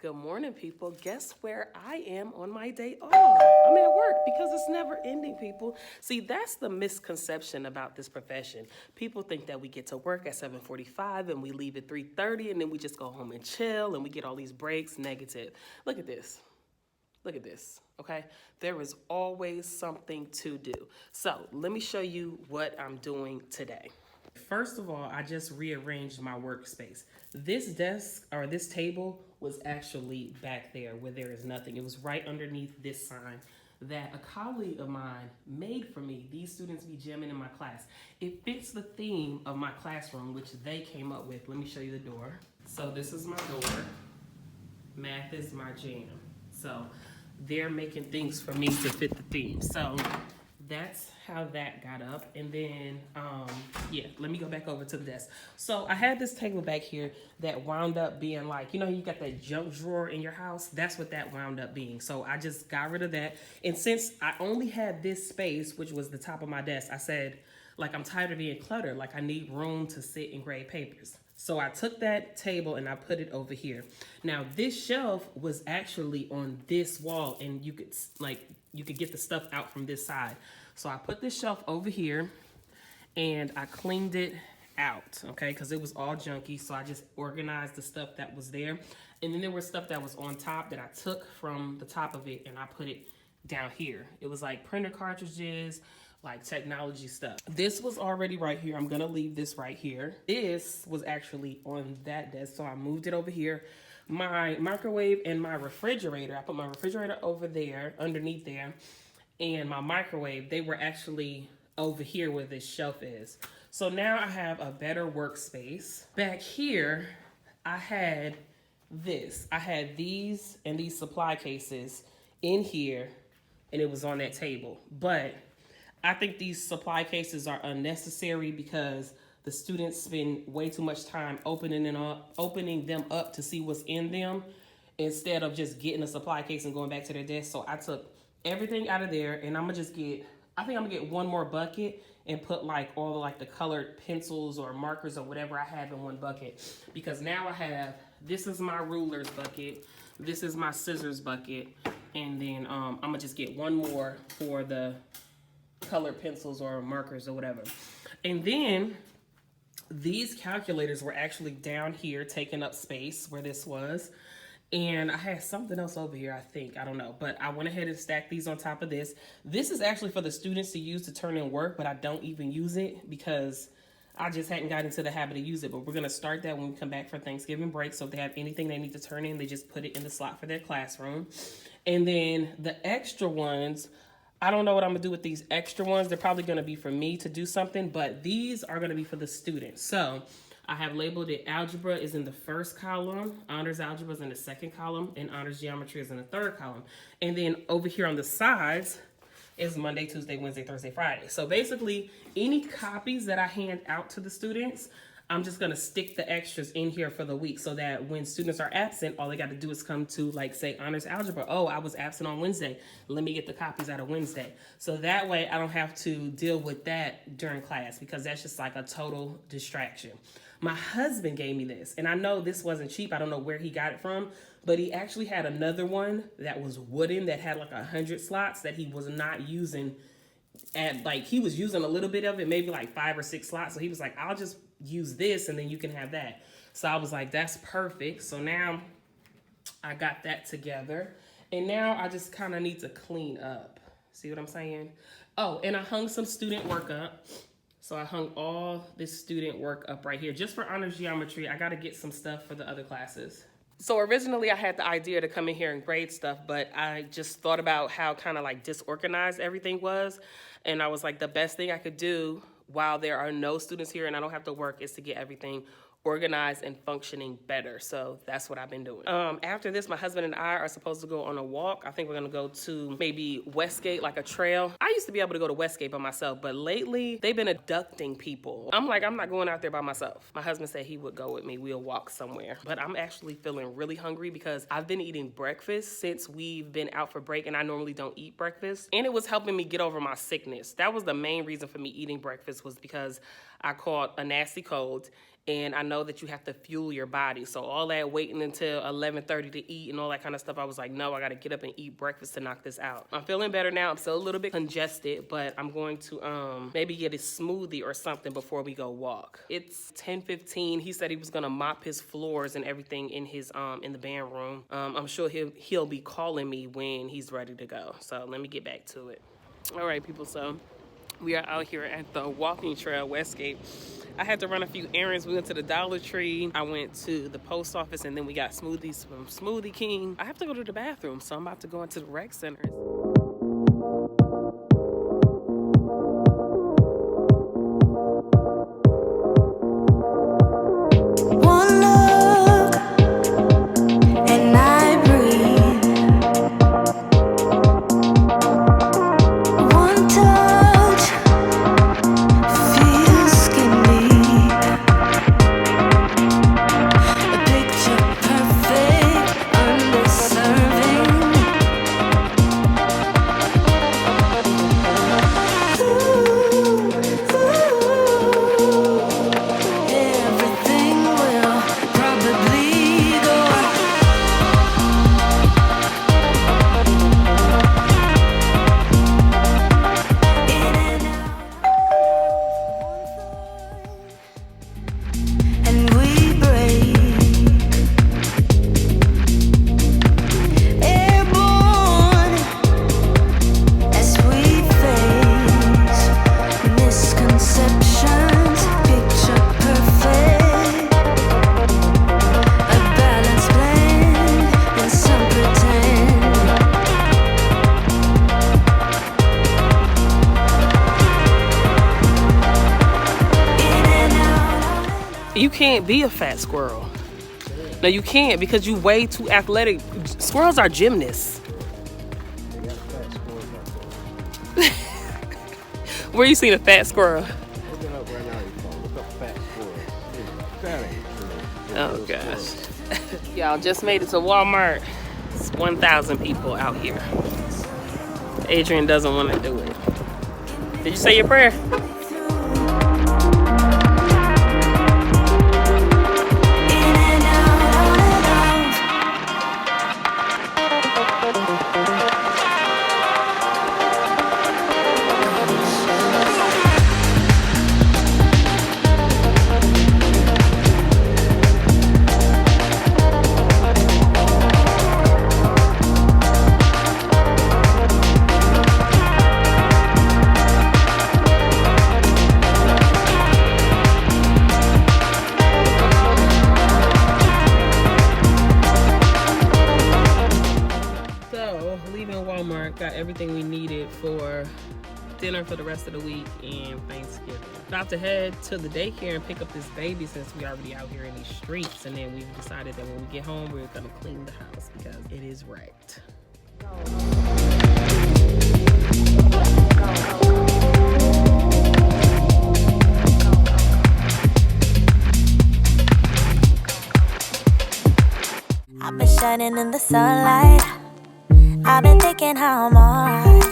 Good morning, people. Guess where I am on my day off? I'm at work because it's never ending, people. See, that's the misconception about this profession. People think that we get to work at 7:45 and we leave at 3:30 and then we just go home and chill and we get all these breaks. Negative. Look at this. Look at this, okay? There is always something to do. So let me show you what I'm doing today. First of all, I just rearranged my workspace. This desk or this table was actually back there where there is nothing. It was right underneath this sign that a colleague of mine made for me. These students be jamming in my class. It fits the theme of my classroom, which they came up with. Let me show you the door. So this is my door. Math is my jam. So they're making things for me to fit the theme. So that's how that got up. And then, let me go back over to the desk. So I had this table back here that wound up being like, you got that junk drawer in your house. That's what that wound up being. So I just got rid of that. And since I only had this space, which was the top of my desk, I said, I'm tired of being cluttered. I need room to sit and grade papers. So I took that table and I put it over here. Now this shelf was actually on this wall and you could get the stuff out from this side. So I put this shelf over here and I cleaned it out, okay? Because it was all junky. So I just organized the stuff that was there. And then there was stuff that was on top that I took from the top of it and I put it down here. It was like printer cartridges, technology stuff. This was already right here. I'm gonna leave this right here. This was actually on that desk, so I moved it over here. My microwave and my refrigerator, I put my refrigerator over there, underneath there, and my microwave, they were actually over here where this shelf is. So now I have a better workspace. Back here, I had this. I had these and these supply cases in here, and it was on that table. But I think these supply cases are unnecessary because the students spend way too much time opening them up to see what's in them instead of just getting a supply case and going back to their desk. So I took everything out of there and I'm gonna get one more bucket and put all the colored pencils or markers or whatever I have in one bucket, because now I have, this is my rulers bucket, this is my scissors bucket, and then I'm gonna just get one more for the colored pencils or markers or whatever. And then these calculators were actually down here taking up space where this was. And I had something else over here, I don't know. But I went ahead and stacked these on top of this. This is actually for the students to use to turn in work, but I don't even use it because I just hadn't gotten into the habit of use it. But we're gonna start that when we come back for Thanksgiving break. So if they have anything they need to turn in, they just put it in the slot for their classroom. And then the extra ones, I don't know what I'm gonna do with these extra ones. They're probably gonna be for me to do something, but these are gonna be for the students. So I have labeled it algebra is in the first column, honors algebra is in the second column, and honors geometry is in the third column. And then over here on the sides is Monday, Tuesday, Wednesday, Thursday, Friday. So basically any copies that I hand out to the students, I'm just gonna stick the extras in here for the week so that when students are absent, all they gotta do is come to say honors algebra. Oh, I was absent on Wednesday. Let me get the copies out of Wednesday. So that way I don't have to deal with that during class because that's just a total distraction. My husband gave me this, and I know this wasn't cheap. I don't know where he got it from, but he actually had another one that was wooden that had 100 slots that he was not using. And he was using a little bit of it, maybe 5 or 6 slots. So he was like, I'll just use this and then you can have that. So I was like, that's perfect. So now I got that together. And now I just kind of need to clean up. See what I'm saying? Oh, and I hung some student work up. So I hung all this student work up right here. Just for honors geometry, I got to get some stuff for the other classes. So originally I had the idea to come in here and grade stuff, but I just thought about how kind of disorganized everything was. And I was like, the best thing I could do while there are no students here and I don't have to work is to get everything organized and functioning better. So that's what I've been doing. After this, my husband and I are supposed to go on a walk. I think we're gonna go to maybe Westgate, a trail. I used to be able to go to Westgate by myself, but lately they've been abducting people. I'm not going out there by myself. My husband said he would go with me. We'll walk somewhere. But I'm actually feeling really hungry because I've been eating breakfast since we've been out for break and I normally don't eat breakfast. And it was helping me get over my sickness. That was the main reason for me eating breakfast, was because I caught a nasty cold And I know that you have to fuel your body. So all that waiting until 11:30 to eat and all that kind of stuff, I was like, no, I got to get up and eat breakfast to knock this out. I'm feeling better now. I'm still a little bit congested, but I'm going to maybe get a smoothie or something before we go walk. It's 10:15. He said he was going to mop his floors and everything in his in the band room. I'm sure he'll be calling me when he's ready to go. So let me get back to it. All right, people. So we are out here at the walking trail, Westgate. I had to run a few errands. We went to the Dollar Tree. I went to the post office, and then we got smoothies from Smoothie King. I have to go to the bathroom, so I'm about to go into the rec center. You can't be a fat squirrel. No, you can't, because you way too athletic. Squirrels are gymnasts. They got fat squirrels out there. Where you seen a fat squirrel? Look it up right now. Look up fat squirrel. That ain't true. Oh gosh. Y'all just made it to Walmart. It's 1,000 people out here. Adrian doesn't want to do it. Did you say your prayer? Got everything we needed for dinner for the rest of the week and Thanksgiving. About to head to the daycare and pick up this baby since we already out here in these streets, and then we've decided that when we get home we're gonna clean the house because it is wrecked. I've been shining in the sunlight. I've been thinking how I'm alright.